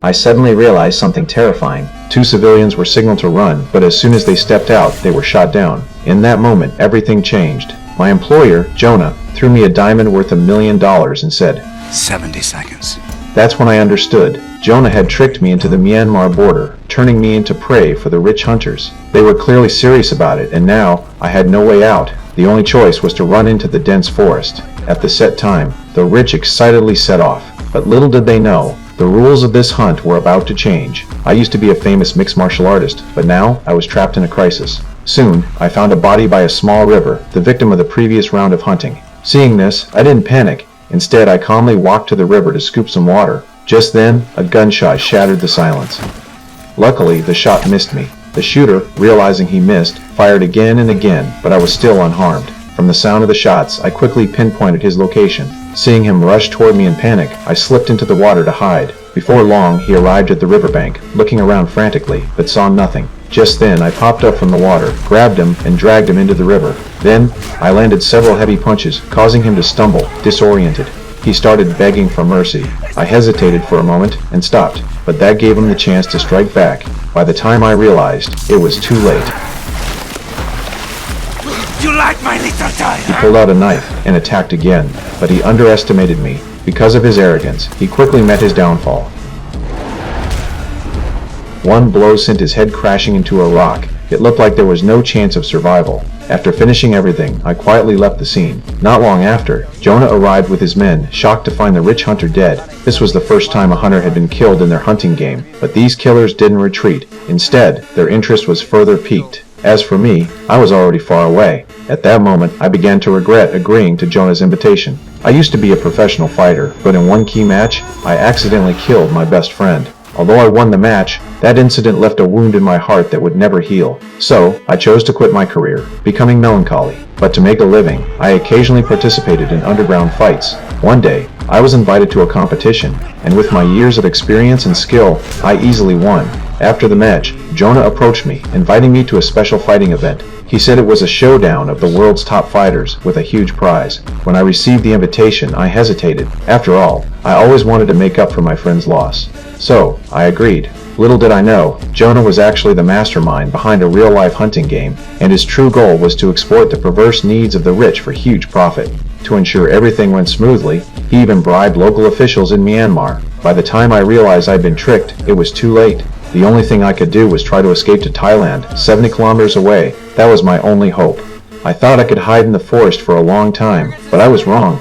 I suddenly realized something terrifying. Two civilians were signaled to run, but as soon as they stepped out, they were shot down. In that moment, everything changed. My employer, Jonah, threw me a diamond worth $1 million and said, 70 seconds. That's when I understood. Jonah had tricked me into the Myanmar border, turning me into prey for the rich hunters. They were clearly serious about it, and now I had no way out. The only choice was to run into the dense forest. At the set time, the rich excitedly set off. But little did they know, the rules of this hunt were about to change. I used to be a famous mixed martial artist, but now I was trapped in a crisis. Soon, I found a body by a small river, the victim of the previous round of hunting. Seeing this, I didn't panic. Instead, I calmly walked to the river to scoop some water. Just then, a gunshot shattered the silence. Luckily, the shot missed me. The shooter, realizing he missed, fired again and again, but I was still unharmed. From the sound of the shots, I quickly pinpointed his location. Seeing him rush toward me in panic, I slipped into the water to hide. Before long, he arrived at the riverbank, looking around frantically, but saw nothing. Just then, I popped up from the water, grabbed him, and dragged him into the river. Then, I landed several heavy punches, causing him to stumble, disoriented. He started begging for mercy. I hesitated for a moment and stopped, but that gave him the chance to strike back. By the time I realized, it was too late. You like my little toy, He pulled out a knife and attacked again, but he underestimated me. Because of his arrogance, he quickly met his downfall. One blow sent his head crashing into a rock. It looked like there was no chance of survival. After finishing everything, I quietly left the scene. Not long after, Jonah arrived with his men, shocked to find the rich hunter dead. This was the first time a hunter had been killed in their hunting game, but these killers didn't retreat. Instead, their interest was further piqued. As for me, I was already far away. At that moment, I began to regret agreeing to Jonah's invitation. I used to be a professional fighter, but in one key match, I accidentally killed my best friend. Although I won the match, that incident left a wound in my heart that would never heal. So, I chose to quit my career, becoming melancholy. But to make a living, I occasionally participated in underground fights. One day, I was invited to a competition, and with my years of experience and skill, I easily won. After the match, Jonah approached me, inviting me to a special fighting event. He said it was a showdown of the world's top fighters, with a huge prize. When I received the invitation, I hesitated. After all, I always wanted to make up for my friend's loss. So, I agreed. Little did I know, Jonah was actually the mastermind behind a real-life hunting game, and his true goal was to exploit the perverse needs of the rich for huge profit. To ensure everything went smoothly, he even bribed local officials in Myanmar. By the time I realized I'd been tricked, it was too late. The only thing I could do was try to escape to Thailand, 70 kilometers away. That was my only hope. I thought I could hide in the forest for a long time, but I was wrong.